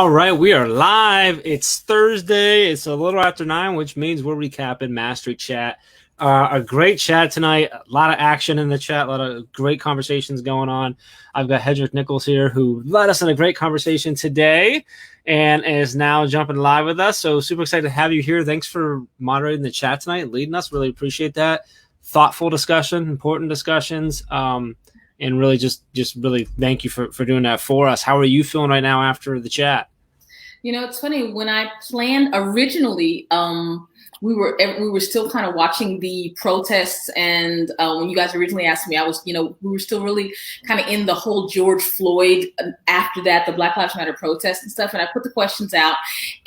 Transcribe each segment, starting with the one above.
All right, we are live. It's Thursday. It's a little after 9, which means we're recapping Mastery Chat. A great chat tonight. A lot of action in the chat. A lot of great conversations going on. I've got Hedreich Nichols here, who led us in a great conversation today and is now jumping live with us. So super excited to have you here. Thanks for moderating the chat tonight, leading us. Really appreciate that. Thoughtful discussion, important discussions. And really just really thank you for doing that for us. How are you feeling right now after the chat? You know, it's funny, when I planned originally, we were still kind of watching the protests, and when you guys originally asked me, I was, we were still really kind of in the whole George Floyd, after that, the Black Lives Matter protests and stuff, and I put the questions out,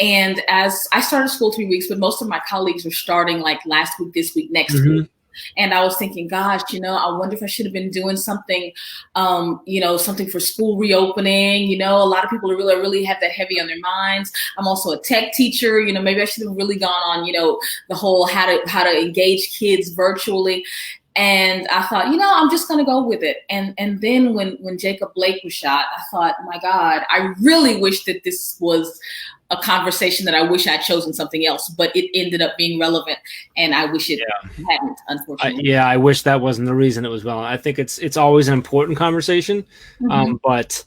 and as I started school 3 weeks, but most of my colleagues were starting like last week, this week, next week. And I was thinking, gosh, I wonder if I should have been doing something, something for school reopening. A lot of people really have that heavy on their minds. I'm also a tech teacher. Maybe I should have really gone on, the whole how to engage kids virtually. And I thought, I'm just going to go with it. And then when Jacob Blake was shot, I thought, my God, I really wish that this was a conversation that I wish I'd chosen something else, but it ended up being relevant, and I wish it hadn't, unfortunately. I wish that wasn't the reason it was relevant. I think it's always an important conversation, but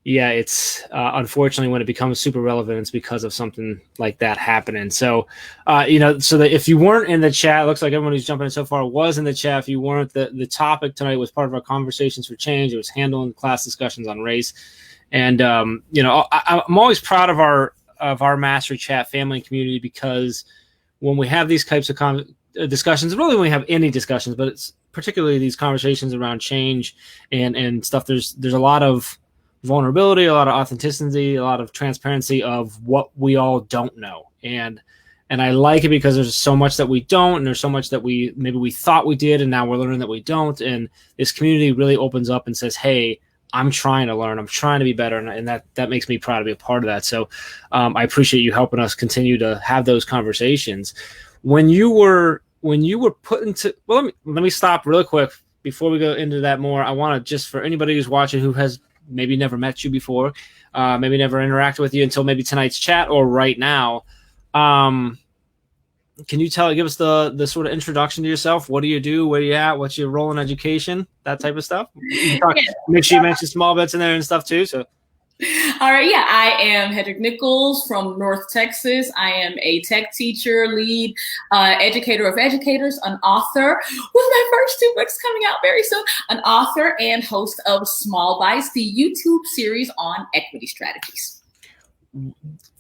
yeah, it's unfortunately when it becomes super relevant, it's because of something like that happening. So, so that if you weren't in the chat, it looks like everyone who's jumping in so far was in the chat. If you weren't, the topic tonight was part of our Conversations for Change. It was handling class discussions on race, and I'm always proud of our Mastery Chat family and community, because when we have these types of discussions, really when we have any discussions, but it's particularly these conversations around change and stuff, there's a lot of vulnerability, a lot of authenticity, a lot of transparency of what we all don't know. And I like it because there's so much that we don't, and there's so much that maybe we thought we did, and now we're learning that we don't. And this community really opens up and says, hey, I'm trying to learn. I'm trying to be better, and that makes me proud to be a part of that. So I appreciate you helping us continue to have those conversations. When you were put into, well, let me stop really quick before we go into that more. I want to, just for anybody who's watching who has maybe never met you before, maybe never interacted with you until maybe tonight's chat or right now. Can you give us the sort of introduction to yourself? What do you do? Where you at? What's your role in education? That type of stuff. Make sure you mention small bits in there and stuff too. So, all right, yeah, I am Hedreich Nichols from North Texas. I am a tech teacher, lead educator of educators, an author with my first 2 books coming out very soon, an author and host of Small Bites, the YouTube series on equity strategies.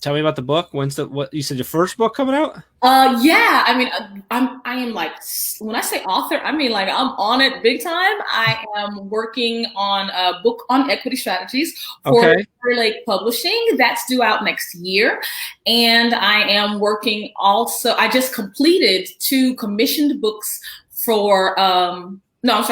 Tell me about the book. When's what you said your first book coming out? Yeah. I mean, I am like, when I say author, I mean like I'm on it big time. I am working on a book on equity strategies for Hedreich Publishing. That's due out next year. And I am working also, I just completed 2 commissioned books for,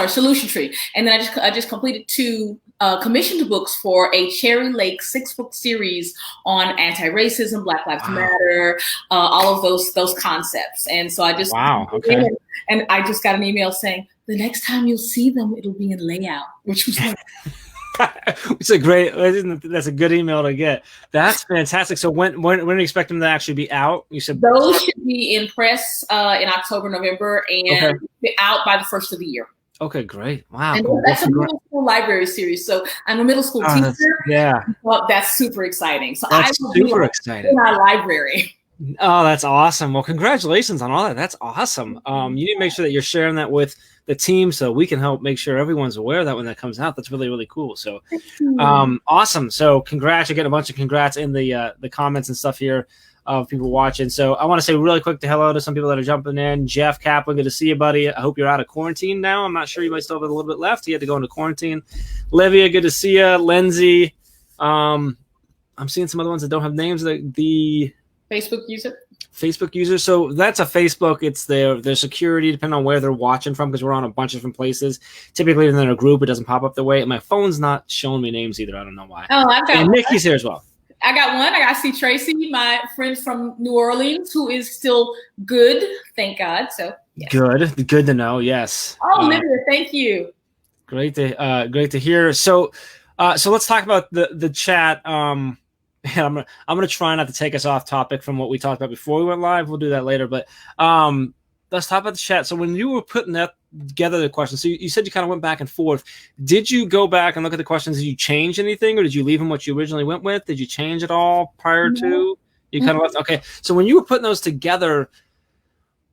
Solution Tree. And then I just completed 2 commissioned books for a Cherry Lake 6-book series on anti-racism, Black Lives Matter, all of those concepts. And so I just and I just got an email saying the next time you'll see them, it'll be in layout, which was like. That's a good email to get. That's fantastic. So when do you expect them to actually be out? You said those should be in press in October, November, and be out by the first of the year. Okay, great. Wow. And that's a middle school library series. So I'm a middle school teacher. Well, that's super exciting. So I will be in our library. Oh, that's awesome. Well, congratulations on all that. That's awesome. You need to make sure that you're sharing that with the team so we can help make sure everyone's aware of that when that comes out. That's really, really cool. So awesome. So congrats. You're getting a bunch of congrats in the comments and stuff here of people watching. So I want to say really quick hello to some people that are jumping in. Jeff Kaplan, good to see you, buddy. I hope you're out of quarantine now. I'm not sure, you might still have a little bit left. You had to go into quarantine. Livia, good to see you. Lindsay, I'm seeing some other ones that don't have names. The Facebook user. So that's a Facebook. It's their security, depending on where they're watching from, because we're on a bunch of different places. Typically, in a group, it doesn't pop up the way. And my phone's not showing me names either. I don't know why. Oh, I've got and Nikki's here as well. I got one. I see Tracy, my friend from New Orleans, who is still good. Thank God. So yes. Good to know. Yes. Oh, Lydia, thank you. Great to hear. So let's talk about the chat. and I'm gonna try not to take us off topic from what we talked about before we went live. We'll do that later, but let's talk about the chat. So when you were putting that together, the questions, so you said you kind of went back and forth. Did you go back and look at the questions? Did you change anything, or did you leave them what you originally went with? Did you change at all prior to? You kind of left. Okay, so when you were putting those together,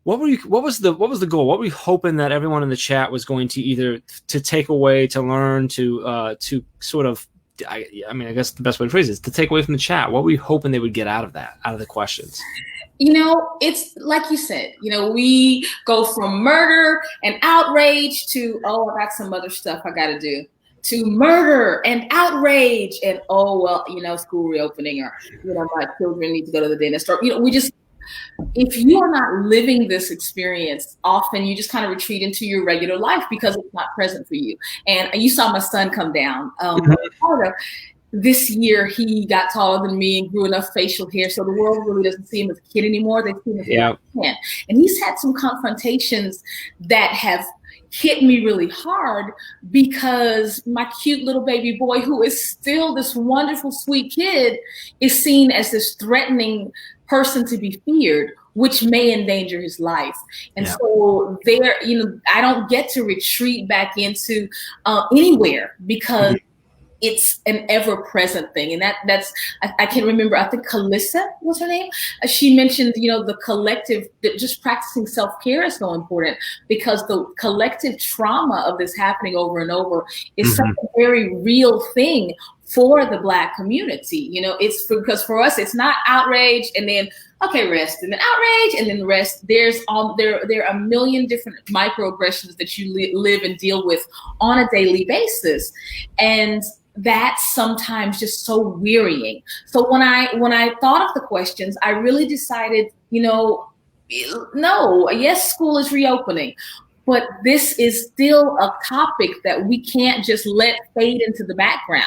what was the goal? What were you hoping that everyone in the chat was going to either to take away, to learn, to sort of? I guess the best way to phrase it is to take away from the chat. What were you hoping they would get out of the questions? It's like you said, we go from murder and outrage to, oh, I got some other stuff I got to do, to murder and outrage and, oh, well, school reopening, or, my children need to go to the dentist, or, if you are not living this experience, often you just kind of retreat into your regular life because it's not present for you. And you saw my son come down. This year, he got taller than me and grew enough facial hair, so the world really doesn't see him as a kid anymore. They see him as a man. And he's had some confrontations that have hit me really hard because my cute little baby boy, who is still this wonderful, sweet kid, is seen as this threatening person to be feared, which may endanger his life. And so I don't get to retreat back into anywhere because it's an ever-present thing. And that's I can remember, I think Calissa was her name. She mentioned, the collective, that just practicing self-care is so important because the collective trauma of this happening over and over is such a very real thing for the Black community. It's because for us, it's not outrage and then, okay, rest, and then outrage, and then rest. There are a million different microaggressions that you live and deal with on a daily basis. And that's sometimes just so wearying. So when I thought of the questions, I really decided, no, yes, school is reopening, but this is still a topic that we can't just let fade into the background.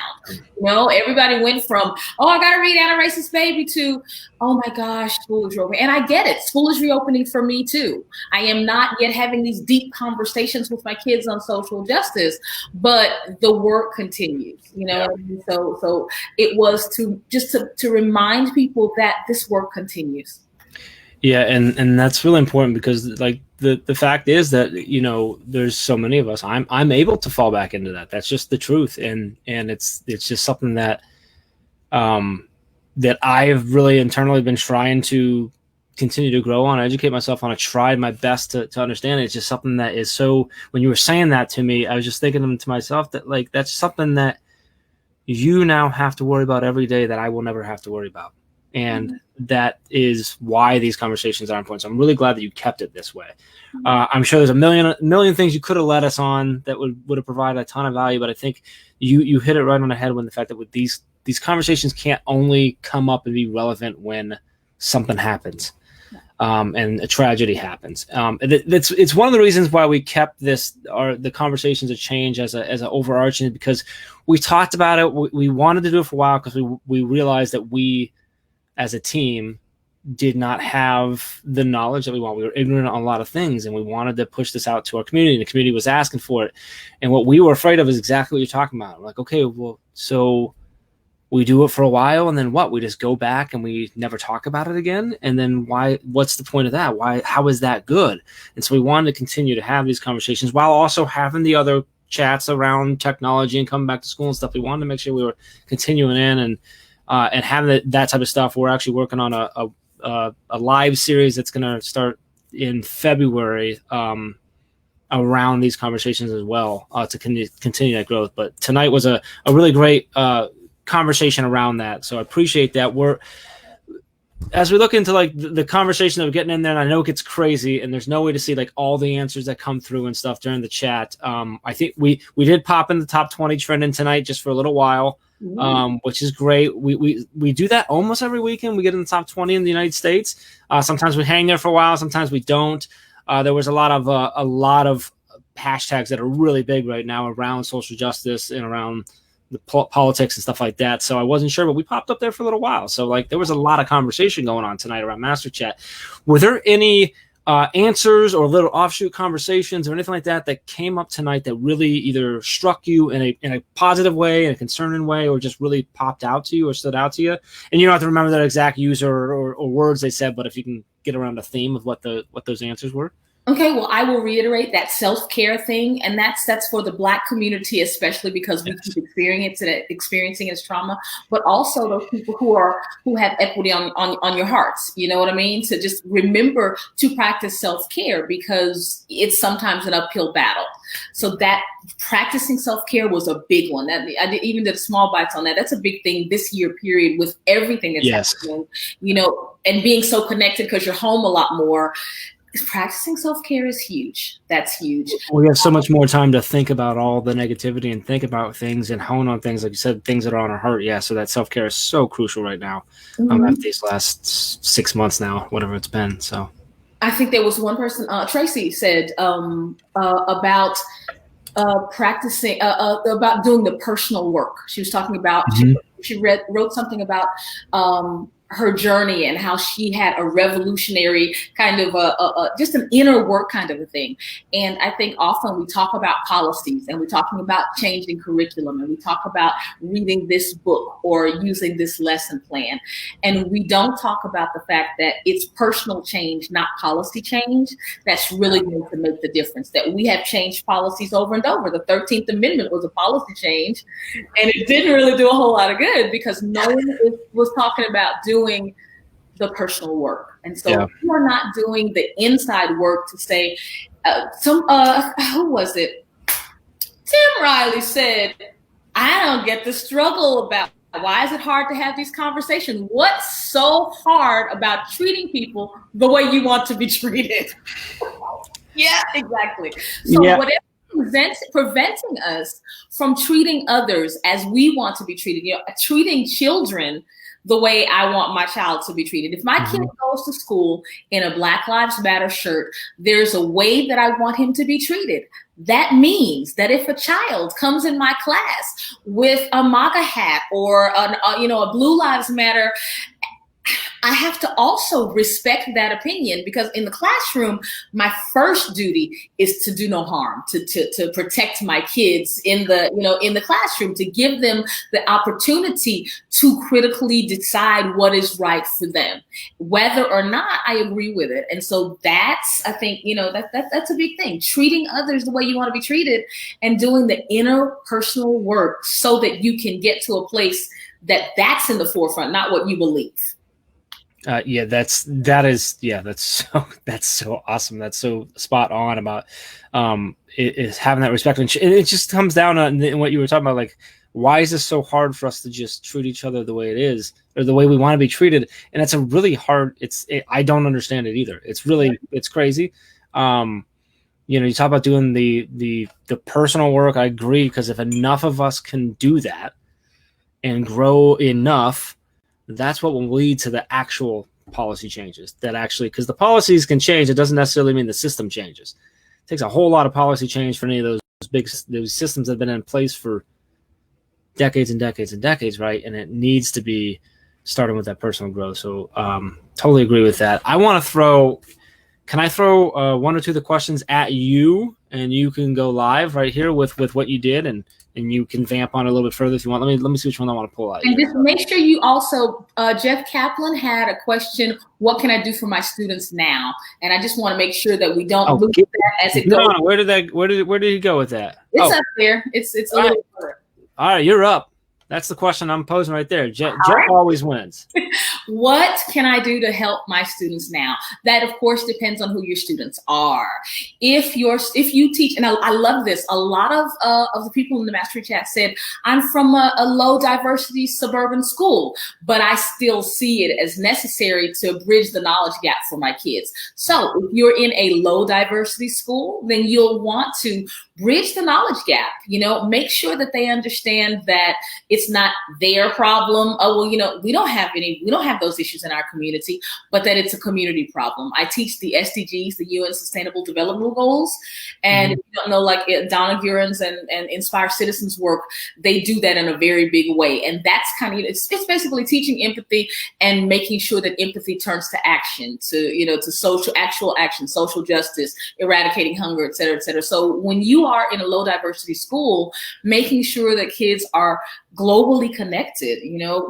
Everybody went from, oh, I got to read Out a Racist Baby to, oh my gosh, school is reopening. And I get it. School is reopening for me too. I am not yet having these deep conversations with my kids on social justice, but the work continues, So it was to remind people that this work continues. Yeah, and that's really important because the fact is that there's so many of us. I'm able to fall back into that. That's just the truth, and it's just something that that I've really internally been trying to continue to grow on, educate myself on. I tried my best to understand it. It's just something that is so. When you were saying that to me, I was just thinking to myself that that's something that you now have to worry about every day that I will never have to worry about. And that is why these conversations are important. So I'm really glad that you kept it this way. I'm sure there's a million things you could have led us on that would have provided a ton of value, but I think you hit it right on the head when the fact that with these conversations can't only come up and be relevant when something happens and a tragedy happens. It's one of the reasons why we kept the conversations of change as an overarching, because we talked about it. We wanted to do it for a while because we realized that we, as a team, did not have the knowledge that we want. We were ignorant on a lot of things, and we wanted to push this out to our community, and the community was asking for it. And what we were afraid of is exactly what you're talking about. We're like, okay, well, so we do it for a while, and then what? We just go back and we never talk about it again? And then why? What's the point of that? How is that good? And so we wanted to continue to have these conversations while also having the other chats around technology and coming back to school and stuff. We wanted to make sure we were continuing in and having that type of stuff. We're actually working on a live series that's going to start in February around these conversations as well to continue that growth. But tonight was a really great conversation around that. So I appreciate that. As we look into the conversation that we're getting in there, and I know it gets crazy and there's no way to see all the answers that come through and stuff during the chat. I think we did pop in the top 20 trending tonight just for a little while. Which is great. We do that almost every weekend. We get in the top 20 in the United States. Sometimes we hang there for a while. Sometimes we don't. There was a lot of hashtags that are really big right now around social justice and around the politics and stuff like that. So I wasn't sure, but we popped up there for a little while. So there was a lot of conversation going on tonight around Master Chat. Were there any answers or little offshoot conversations or anything like that that came up tonight that really either struck you in a positive way, in a concerning way, or just really popped out to you or stood out to you? And you don't have to remember that exact user or words they said, but if you can get around the theme of what those answers were. Okay, well, I will reiterate that self-care thing, and that's for the Black community, especially because we keep experiencing its trauma, but also those people who have equity on your hearts. You know what I mean? To just remember to practice self-care, because it's sometimes an uphill battle. So that practicing self-care was a big one. That I even did small bites on that. That's a big thing this year period with everything that's happening. You know, and being so connected because you're home a lot more. Practicing self-care is huge. That's huge. We have so much more time to think about all the negativity and think about things and hone on things, like you said, things that are on our heart. Yeah, so that self-care is so crucial right now. After these last 6 months now, whatever it's been. So I think there was one person, Tracy said about practicing, about doing the personal work. She was talking about, she wrote something about her journey and how she had a revolutionary kind of just an inner work kind of a thing. And I think often we talk about policies and we're talking about changing curriculum and we talk about reading this book or using this lesson plan. And we don't talk about the fact that it's personal change, not policy change, that's really going to make the difference. That we have changed policies over and over. The 13th Amendment was a policy change and it didn't really do a whole lot of good because no one was talking about doing the personal work. And so we're not doing the inside work to say, who was it? Tim Riley said, I don't get the struggle about why is it hard to have these conversations? What's so hard about treating people the way you want to be treated? Yeah, exactly. So whatever preventing us from treating others as we want to be treated, you know, treating children the way I want my child to be treated. If my kid goes to school in a Black Lives Matter shirt, there's a way that I want him to be treated. That means that if a child comes in my class with a MAGA hat or a Blue Lives Matter, I have to also respect that opinion, because in the classroom, my first duty is to do no harm, to protect my kids in the classroom, to give them the opportunity to critically decide what is right for them, whether or not I agree with it. And so that's, I think, that's a big thing, treating others the way you want to be treated and doing the interpersonal work so that you can get to a place that's in the forefront, not what you believe. That's so awesome. That's so spot on about is having that respect. And it just comes down to what you were talking about, like, why is this so hard for us to just treat each other the way it is or the way we want to be treated? And it's a really hard, I don't understand it either. It's really, it's crazy. You talk about doing the personal work. I agree, because if enough of us can do that and grow enough, that's what will lead to the actual policy changes that actually, because the policies can change. It doesn't necessarily mean the system changes. It takes a whole lot of policy change for any of those systems that have been in place for decades and decades and decades, right? And it needs to be starting with that personal growth. So totally agree with that. Can I throw one or two of the questions at you, and you can go live right here with what you did, and you can vamp on it a little bit further if you want. Let me see which one I want to pull out. And just make sure you also, Jeff Kaplan had a question, what can I do for my students now? And I just want to make sure that we don't lose that as it goes. No, where did he go with that? It's up there. It's a little further. All right, you're up. That's the question I'm posing right there. Jeff always wins. What can I do to help my students now? That, of course, depends on who your students are. If you teach, and I love this, a lot of the people in the Mastery Chat said, I'm from a low diversity suburban school, but I still see it as necessary to bridge the knowledge gap for my kids. So if you're in a low diversity school, then you'll want to bridge the knowledge gap, make sure that they understand that it's it's not their problem. Oh, well, we don't have those issues in our community, but that it's a community problem. I teach the SDGs, the UN Sustainable Development Goals. And if you don't know, like Donna Guerin's and Inspire Citizens work, they do that in a very big way. And that's kind of, it's basically teaching empathy and making sure that empathy turns to action, to actual action, social justice, eradicating hunger, et cetera, et cetera. So when you are in a low diversity school, making sure that kids are globally connected,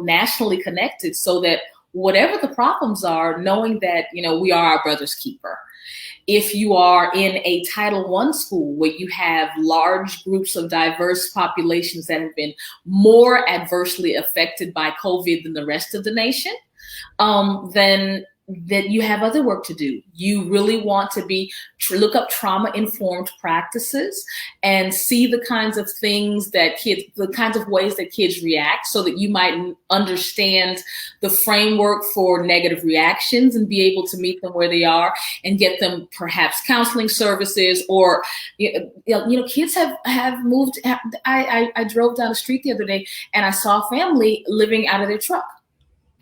nationally connected, so that whatever the problems are, knowing that, we are our brother's keeper. If you are in a Title I school where you have large groups of diverse populations that have been more adversely affected by COVID than the rest of the nation, then that you have other work to do. You really want to look up trauma-informed practices and see the kinds of things that the kinds of ways that kids react, so that you might understand the framework for negative reactions and be able to meet them where they are and get them perhaps counseling services, or, kids have moved. I drove down the street the other day and I saw a family living out of their truck.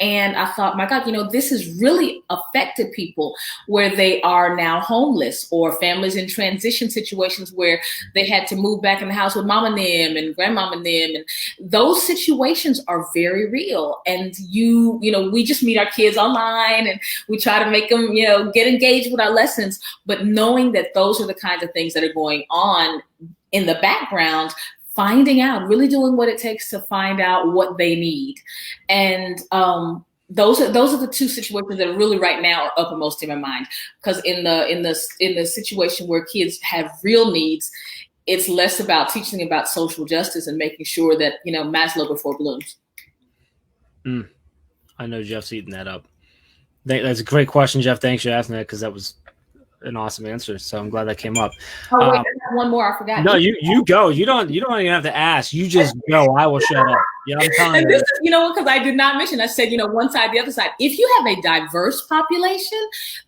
And I thought, my God, this has really affected people where they are now homeless, or families in transition situations where they had to move back in the house with mom and them and grandmom and them. And those situations are very real. And we just meet our kids online and we try to make them, get engaged with our lessons. But knowing that those are the kinds of things that are going on in the background, finding out, really doing what it takes to find out what they need. And those are the two situations that are really right now are uppermost in my mind. Because in the situation where kids have real needs, it's less about teaching about social justice and making sure that, Maslow before Bloom's. I know Jeff's eating that up. That's a great question, Jeff. Thanks for asking that, because that was an awesome answer. So I'm glad that came up. Oh, wait, I have one more. I forgot. No, you go. You don't even have to ask. You just go. I will shut up. Yeah, I'm telling you. This is, because I did not mention, I said, one side, the other side. If you have a diverse population,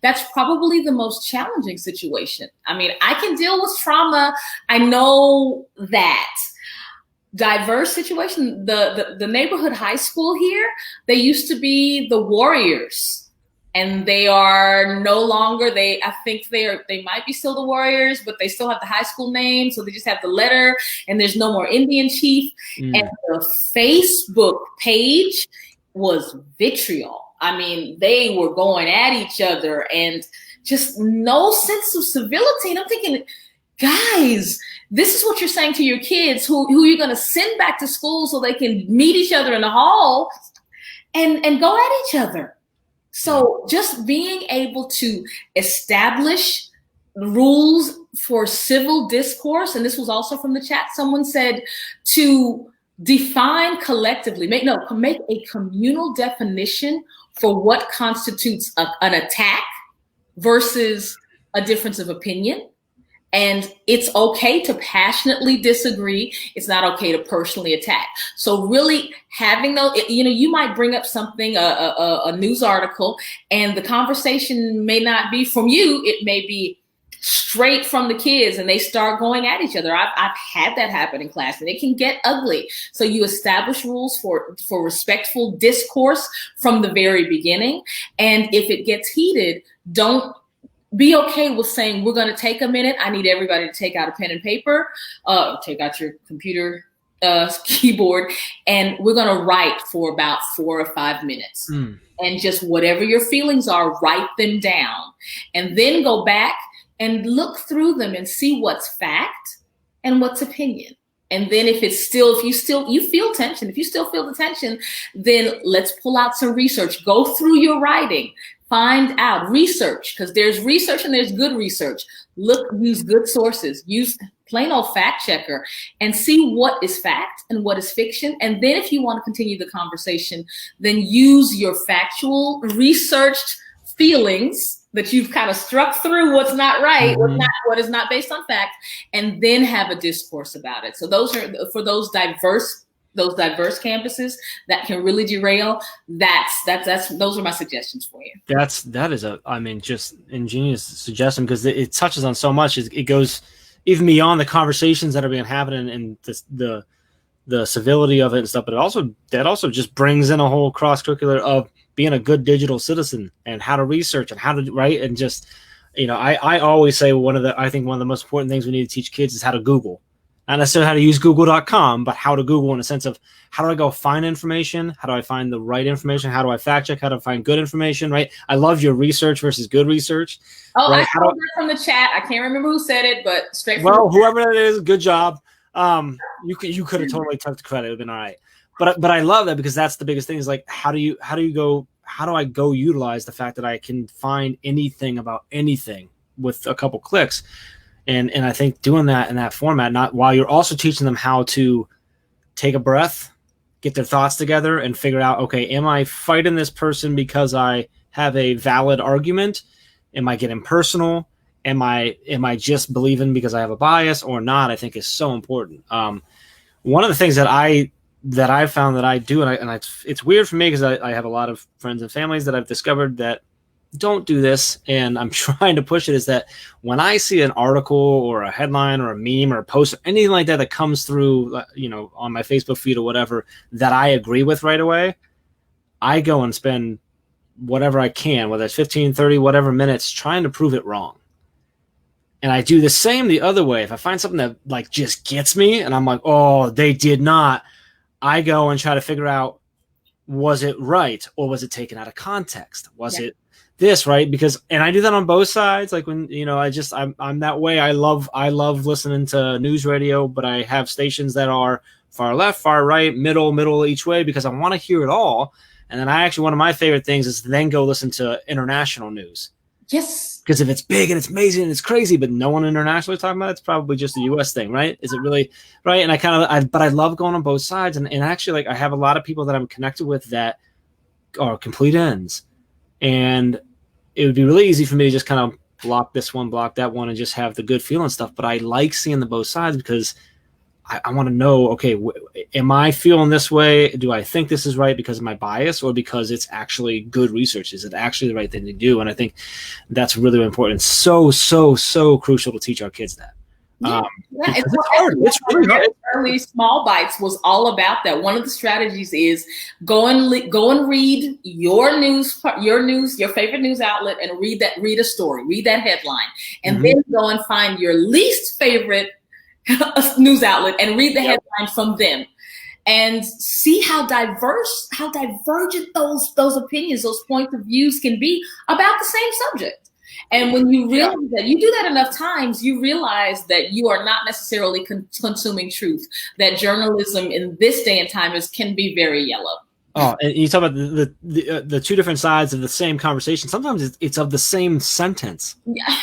that's probably the most challenging situation. I mean, I can deal with trauma. I know that. Diverse situation. The neighborhood high school here, they used to be the Warriors. And they are no longer, I think they might be still the Warriors, but they still have the high school name. So they just have the letter, and there's no more Indian chief. And the Facebook page was vitriol. I mean, they were going at each other and just no sense of civility. And I'm thinking, guys, this is what you're saying to your kids who you're going to send back to school so they can meet each other in the hall and go at each other. So just being able to establish rules for civil discourse, and this was also from the chat, someone said to define collectively, make a communal definition for what constitutes an attack versus a difference of opinion. And it's okay to passionately disagree. It's not okay to personally attack. So really having those, you might bring up something, a news article, and the conversation may not be from you. It may be straight from the kids, and they start going at each other. I've had that happen in class, and it can get ugly. So you establish rules for respectful discourse from the very beginning. And if it gets heated, don't be okay with saying, we're going to take a minute. I need everybody to take out a pen and paper, take out your computer keyboard, and we're going to write for about 4 or 5 minutes. And just whatever your feelings are, write them down, and then go back and look through them and see what's fact and what's opinion. And then if you feel tension, if you still feel the tension, then let's pull out some research, go through your writing, find out, research, because there's research and there's good research. Use good sources, use plain old fact checker, and see what is fact and what is fiction. And then if you want to continue the conversation, then use your factual researched feelings that you've kind of struck through what's not right, what is not based on fact, and then have a discourse about it. So those are for those diverse campuses that can really derail. Those are my suggestions for you. That is just ingenious suggestion, because it touches on so much. It goes even beyond the conversations that are being happening and the the civility of it and stuff, but that also just brings in a whole cross curricular of being a good digital citizen and how to research and how to write. And just, I always say I think one of the most important things we need to teach kids is how to Google. Not necessarily how to use google.com, but how to Google in a sense of how do I go find information? How do I find the right information? How do I fact check? How do I find good information, right? I love your research versus good research. Oh, right? I saw that from the chat. I can't remember who said it, but straight from whoever that is, good job. You could have totally took the credit. It would have been all right. But I love that because that's the biggest thing is like, how do I go utilize the fact that I can find anything about anything with a couple clicks? And I think doing that in that format, not while you're also teaching them how to take a breath, get their thoughts together and figure out, okay, am I fighting this person because I have a valid argument? Am I getting personal? Am I just believing because I have a bias or not? I think is so important. One of the things that I found that I do, and it's weird for me because I have a lot of friends and families that I've discovered that don't do this, and I'm trying to push it, is that when I see an article or a headline or a meme or a post or anything like that that comes through, on my Facebook feed or whatever, that I agree with right away, I go and spend whatever I can, whether it's 15, 30, whatever minutes, trying to prove it wrong. And I do the same the other way. If I find something that like just gets me and I'm like, oh, they did not, I go and try to figure out, was it right or was it taken out of context? Was it this, right? Because, and I do that on both sides. Like when, I'm that way. I love listening to news radio, but I have stations that are far left, far right, middle each way, because I want to hear it all. And then one of my favorite things is to then go listen to international news. Yes. Because if it's big and it's amazing and it's crazy, but no one internationally is talking about it, it's probably just a U.S. thing, right? Is it really, right? And but I love going on both sides. And actually, like, I have a lot of people that I'm connected with that are complete ends. And it would be really easy for me to just kind of block this one, block that one, and just have the good feeling stuff. But I like seeing the both sides because I want to know, okay, am I feeling this way? Do I think this is right because of my bias or because it's actually good research? Is it actually the right thing to do? And I think that's really important. So crucial to teach our kids that. It's hard. It's really hard. Early Small Bites was all about that. One of the strategies is go and read your favorite news outlet, and read a story, read that headline, and then go and find your least favorite news outlet and read the headline from them, and see how divergent those opinions, those points of views can be about the same subject. And when you realize that you do that enough times, you realize that you are not necessarily consuming truth, that journalism in this day and time can be very yellow. Oh, and you talk about the two different sides of the same conversation. Sometimes it's of the same sentence. Yeah.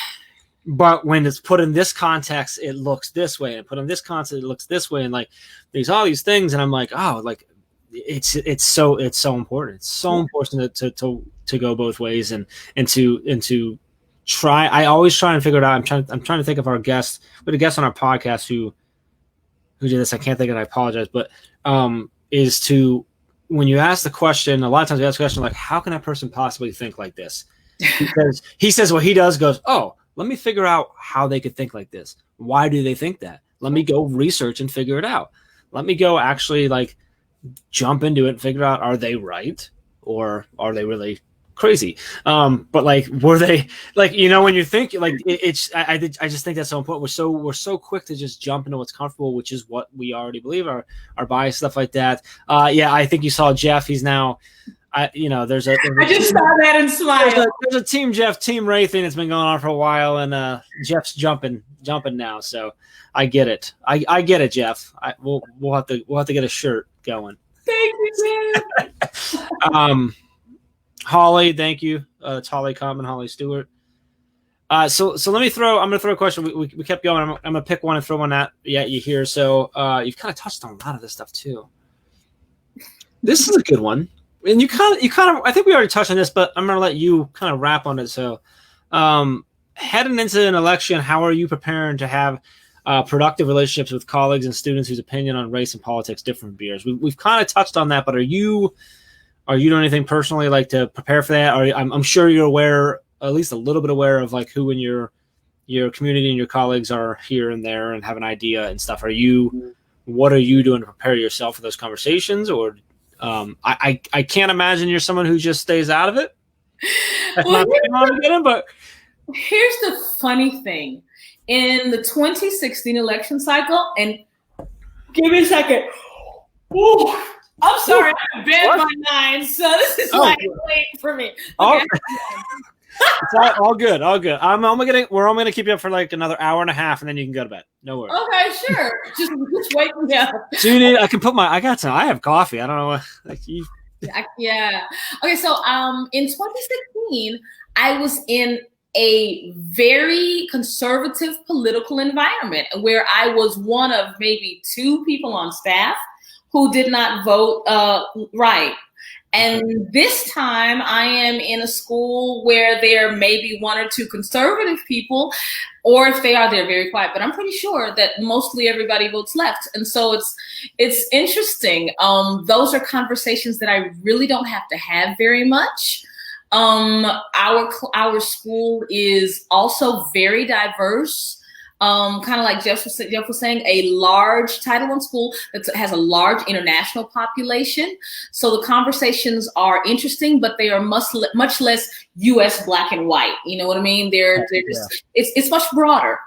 But when it's put in this context, it looks this way, and put in this context, it looks this way, and like there's all these things, and I'm like, oh, like it's so important. It's so important to go both ways and to try. I always try and figure it out. I'm trying to think of our guest. We had a guest on our podcast who did this. I can't think of it. I apologize, but is to, when you ask the question, a lot of times we ask the question like, how can that person possibly think like this? Because he says what he does goes, oh, let me figure out how they could think like this. Why do they think that? Let me go research and figure it out. Let me go actually like jump into it and figure out, are they right or are they really crazy? But like, were they like, when you think like I just think that's so important. We're so quick to just jump into what's comfortable, which is what we already believe, our bias, stuff like that. I think you saw Jeff. He's now, I just saw that and smiled. There's a Team Jeff, Team Ray thing that's been going on for a while, and Jeff's jumping now. So I get it. I get it, Jeff. We'll have to get a shirt going. Thank you, Jeff. Holly, thank you. It's Holly Common, Holly Stewart. So I'm going to throw a question. We kept going. I'm going to pick one and throw one at you here. So you've kind of touched on a lot of this stuff too. This is a good one. And you kind of, I think we already touched on this, but I'm going to let you kind of wrap on it. So heading into an election, how are you preparing to have productive relationships with colleagues and students whose opinion on race and politics differ from yours? We've kind of touched on that, but are you doing anything personally like to prepare for that? Or I'm sure you're aware, at least a little bit aware of like who in your community and your colleagues are here and there and have an idea and stuff. what are you doing to prepare yourself for those conversations? Or I can't imagine you're someone who just stays out of it. That's Well, not but here's the funny thing. In the 2016 election cycle, and give me a second. Ooh, I'm sorry, I bent my nine, so this is like waiting for me. Okay. It's all good, all good. We're only gonna keep you up for like another hour and a half, and then you can go to bed. No worries. Okay, sure. Just wake me up. So you need? I can put I have coffee. I don't know what. Like you. Yeah. Okay. So in 2016, I was in a very conservative political environment where I was one of maybe 2 people on staff who did not vote right. And this time I am in a school where there may be 1 or 2 conservative people, or if they are, they're very quiet, but I'm pretty sure that mostly everybody votes left. And so it's interesting. Those are conversations that I really don't have to have very much. Our school is also very diverse. Kind of like Jeff was saying, a large Title I school that has a large international population. So the conversations are interesting, but they are much less U.S. black and white. You know what I mean? It's much broader.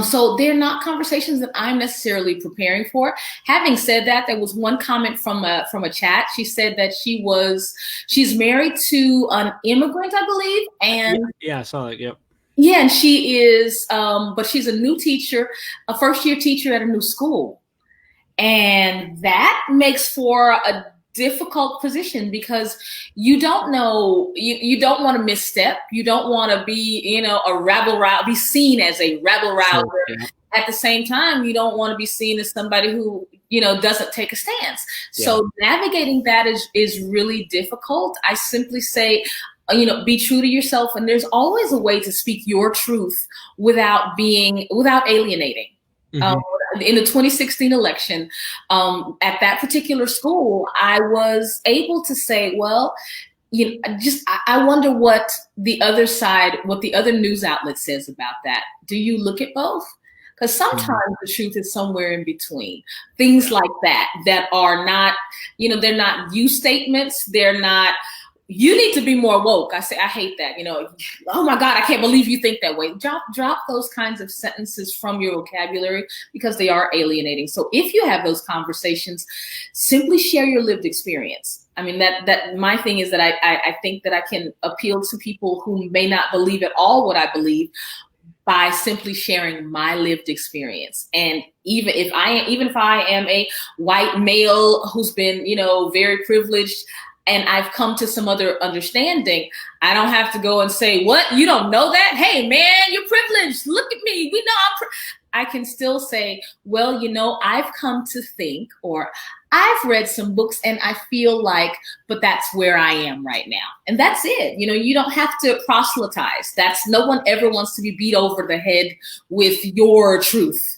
So they're not conversations that I'm necessarily preparing for. Having said that, there was one comment from a chat. She said that she's married to an immigrant, I believe, and yeah, I saw that. Yep. Yeah, and she is, but she's a new teacher, a first-year teacher at a new school. And that makes for a difficult position because you don't know, you don't want to misstep. You don't want to be, be seen as a rabble-rouser. Yeah. At the same time, you don't want to be seen as somebody who, doesn't take a stance. Yeah. So navigating that is really difficult. I simply say, be true to yourself. And there's always a way to speak your truth without alienating. Mm-hmm. In the 2016 election, at that particular school, I was able to say, well, I wonder what the other news outlet says about that. Do you look at both? Because sometimes the truth is somewhere in between. Things like that are not, they're not you statements. They're not, you need to be more woke. I hate that. Oh my God, I can't believe you think that way. Drop those kinds of sentences from your vocabulary because they are alienating. So if you have those conversations, simply share your lived experience. I mean, that my thing is that I think that I can appeal to people who may not believe at all what I believe by simply sharing my lived experience. And even if I am a white male who's been, very privileged, and I've come to some other understanding, I don't have to go and say, what? You don't know that? Hey, man, you're privileged. Look at me. We know I can still say, well, I've come to think, or I've read some books and I feel like, but that's where I am right now. And that's it. You don't have to proselytize. No one ever wants to be beat over the head with your truth.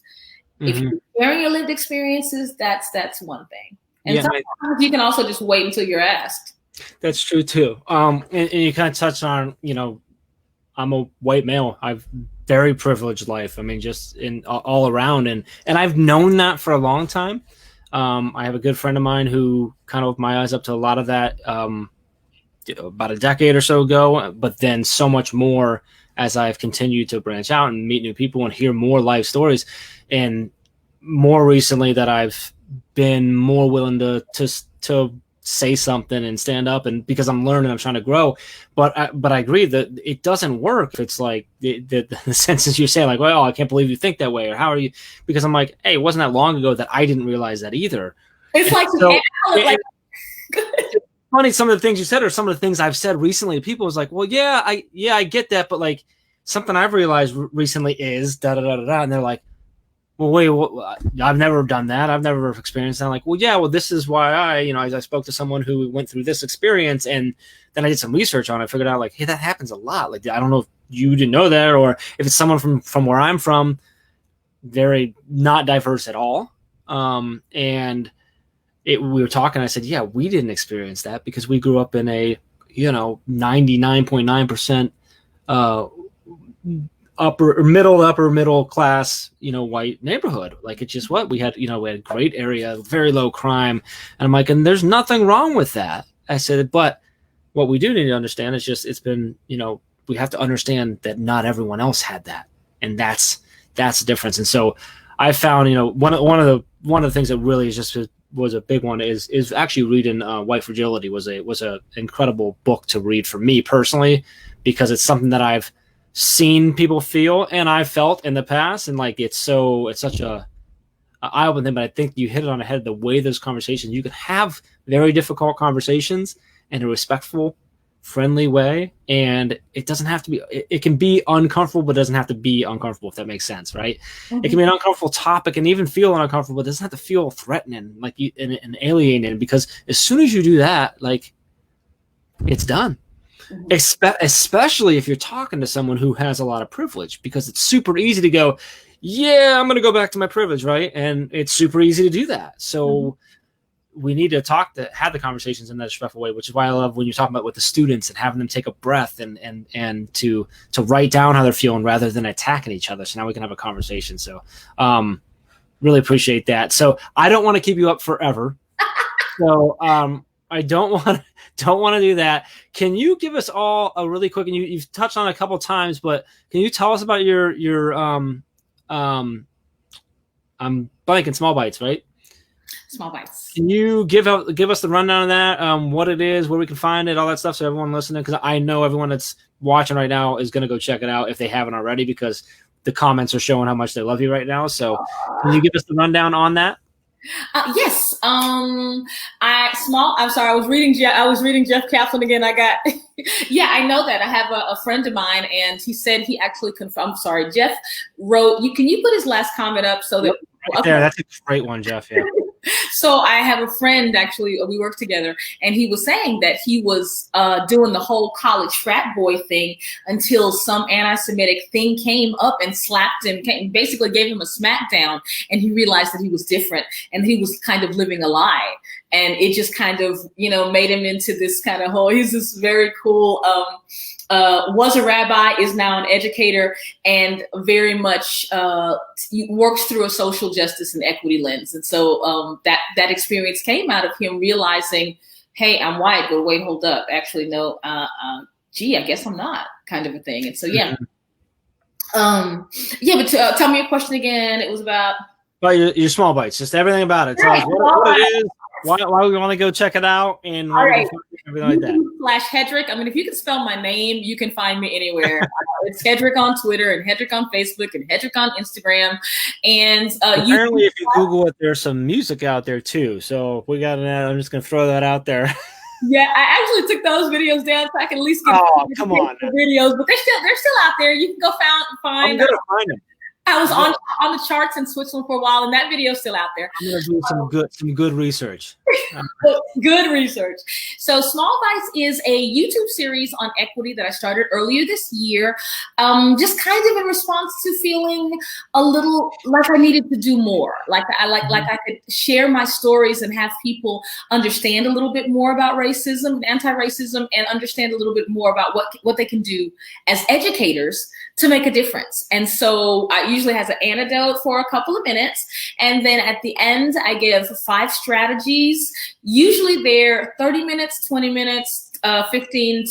Mm-hmm. If you're sharing your lived experiences, that's one thing. And sometimes you can also just wait until you're asked. That's true too. And you kind of touched on, I'm a white male. I've very privileged life. I mean, just in all around, and I've known that for a long time. I have a good friend of mine who kind of opened my eyes up to a lot of that about a decade or so ago, but then so much more as I've continued to branch out and meet new people and hear more life stories. And more recently that I've been more willing to say something and stand up, and because I'm learning, I'm trying to grow. But I agree that it doesn't work if it's like the sentences you say, like, well, I can't believe you think that way, or how are you? Because I'm like, hey, it wasn't that long ago that I didn't realize that either. It's like, it's funny, some of the things you said or some of the things I've said recently. People was like, well, I get that, but like something I've realized recently is da da da da da, and they're like, well, wait, I've never done that. I've never experienced that. I'm like, well, this is why I spoke to someone who went through this experience, and then I did some research on it. I figured out, like, hey, that happens a lot. Like, I don't know if you didn't know that, or if it's someone from where I'm from, very not diverse at all. And we were talking. I said, yeah, we didn't experience that because we grew up in a 99.9% upper middle class, white neighborhood. Like it's just what we had, we had great area, very low crime. And I'm like, and there's nothing wrong with that. I said, but what we do need to understand is just, it's been, we have to understand that not everyone else had that. And that's the difference. And so I found, one of the things that really was a big one is actually reading White Fragility was a incredible book to read for me personally, because it's something that I've seen people feel and I've felt in the past. And like, it's such a eye-opening thing, but I think you hit it on the head, the way those conversations, you can have very difficult conversations in a respectful, friendly way. And it doesn't have to be, it can be uncomfortable, but it doesn't have to be uncomfortable, if that makes sense. Right. Mm-hmm. It can be an uncomfortable topic and even feel uncomfortable, but it doesn't have to feel threatening, like and alienating, because as soon as you do that, like it's done. Mm-hmm. Especially if you're talking to someone who has a lot of privilege, because it's super easy to go, yeah, I'm going to go back to my privilege. Right. And it's super easy to do that. So mm-hmm. we need to have the conversations in that respectful way, which is why I love when you're talking about with the students and having them take a breath and to write down how they're feeling rather than attacking each other. So now we can have a conversation. So really appreciate that. So I don't want to keep you up forever. So I don't want to do that. Can you give us all a really quick, and you've touched on it a couple of times, but can you tell us about your I'm blanking, Small Bites, right? Small Bites. Can you give us the rundown of that, what it is, where we can find it, all that stuff, so everyone listening, because I know everyone that's watching right now is going to go check it out if they haven't already, because the comments are showing how much they love you right now. So can you give us the rundown on that? Yes. I'm sorry. I was reading Jeff Kaplan again. Yeah, I know that. I have a friend of mine, and he said he actually confirmed. I'm sorry. Jeff wrote, can you put his last comment up so that right there. That's a great one, Jeff. Yeah. So I have a friend, actually, we work together, and he was saying that he was doing the whole college frat boy thing until some anti-Semitic thing came up and slapped him, basically gave him a smackdown, and he realized that he was different and he was kind of living a lie. And it just kind of, made him into this kind of whole, he's this very cool, was a rabbi, is now an educator, and very much works through a social justice and equity lens. And so that experience came out of him realizing, hey, I'm white, but wait, hold up. Actually, no, I guess I'm not, kind of a thing. And so, yeah. But tell me your question again. It was about... your Small Bites, just everything about it. Tell us what it is. Why we want to go check it out, and everything like that. /Hedreich. I mean, if you can spell my name, you can find me anywhere. It's Hedreich on Twitter, and Hedreich on Facebook, and Hedreich on Instagram. And apparently, if you Google it, there's some music out there too. So if we got that, I'm just going to throw that out there. Yeah, I actually took those videos down so I can at least get come on the videos, but they're still out there. You can go find. I'm gonna find them. I was on the charts in Switzerland for a while, and that video is still out there. I'm gonna do some good research. Good research. So Small Bites is a YouTube series on equity that I started earlier this year, just kind of in response to feeling a little like I needed to do more. Like I could share my stories and have people understand a little bit more about racism and anti-racism, and understand a little bit more about what they can do as educators to make a difference. And so I usually has an anecdote for a couple of minutes. And then at the end, I give 5 strategies. Usually they're 30 minutes, 20 minutes, 15,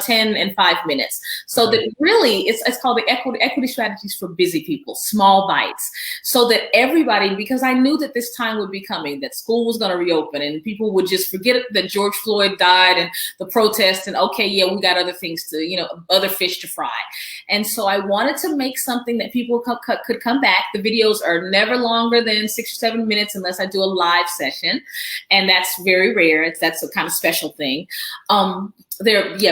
10, and 5 minutes. So that really, it's called the equity strategies for busy people, Small Bites. So that everybody, because I knew that this time would be coming, that school was going to reopen and people would just forget that George Floyd died and the protests, and okay, yeah, we got other things to, other fish to fry. And so I wanted to make something that people could come back. The videos are never longer than 6 or 7 minutes unless I do a live session. And that's very rare. That's a kind of special thing. They're usually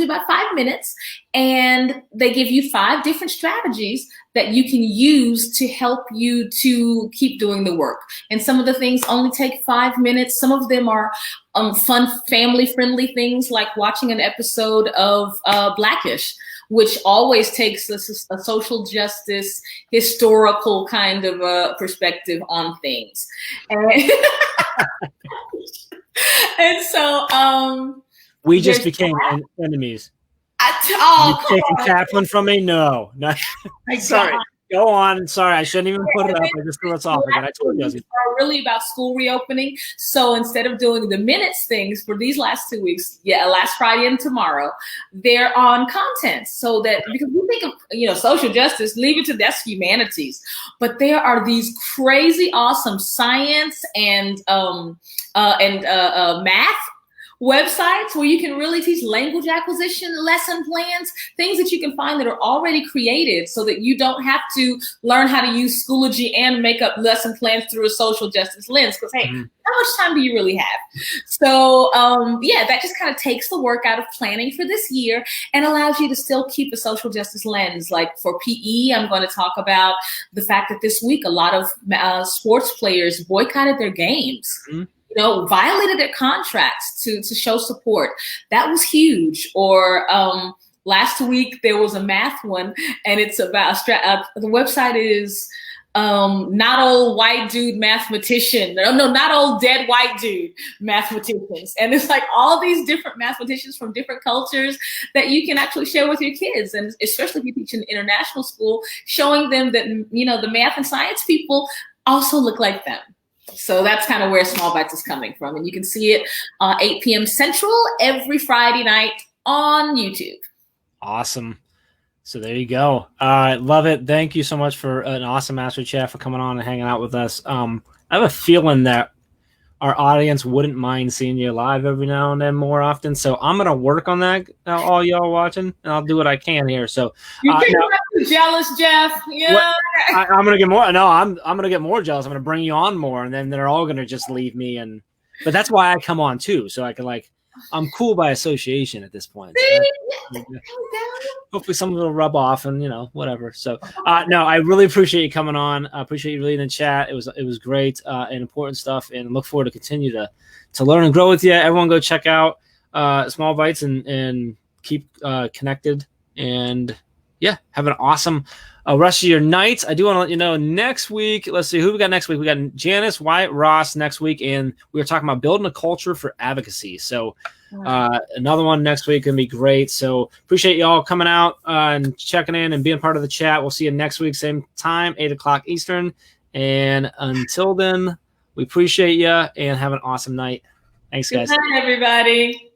about 5 minutes, and they give you 5 different strategies that you can use to help you to keep doing the work. And some of the things only take 5 minutes. Some of them are fun, family-friendly things, like watching an episode of Blackish, which always takes a social justice, historical kind of perspective on things. And so... we just became enemies. Oh, you taking Kaplan from me? No. Sorry. God. Go on. Sorry, I shouldn't even put it up. I just threw us off again. I told you. Are really about school reopening. So instead of doing the minutes things for these last 2 weeks, last Friday and tomorrow, they're on content. So that because we think of social justice, leave it to that's humanities, but there are these crazy awesome science and math websites where you can really teach language acquisition, lesson plans, things that you can find that are already created so that you don't have to learn how to use Schoology and make up lesson plans through a social justice lens. Because, hey, how much time do you really have? So, that just kind of takes the work out of planning for this year and allows you to still keep a social justice lens. Like for PE, I'm going to talk about the fact that this week a lot of sports players boycotted their games. Violated their contracts to show support. That was huge. Or last week there was a math one, and it's about the website is not old white dude mathematician. No, not old dead white dude mathematicians. And it's like all these different mathematicians from different cultures that you can actually share with your kids, and especially if you teach in international school, showing them that the math and science people also look like them. So that's kind of where Small Bites is coming from. And you can see it 8 p.m. Central every Friday night on YouTube. Awesome. So there you go. I love it. Thank you so much for an awesome Master Chat, for coming on and hanging out with us. I have a feeling that our audience wouldn't mind seeing you live every now and then more often. So I'm going to work on that, all y'all watching, and I'll do what I can here. So you're jealous, Jeff. Yeah. I'm going to get more. No, I'm going to get more jealous. I'm going to bring you on more, and then they're all going to just leave me. But that's why I come on too. So I can I'm cool by association at this point. So hopefully someone will rub off and whatever. So no, I really appreciate you coming on. I appreciate you leading the chat. It was great and important stuff, and look forward to continue to learn and grow with you. Everyone go check out Small Bites and keep connected, and have an awesome rest of your night. I do want to let you know next week, let's see who we got next week. We got Janice Wyatt Ross next week, and we were talking about building a culture for advocacy. So another one next week going to be great. So appreciate y'all coming out and checking in and being part of the chat. We'll see you next week, same time, 8:00 Eastern. And until then, we appreciate you and have an awesome night. Thanks, guys. Good night, everybody.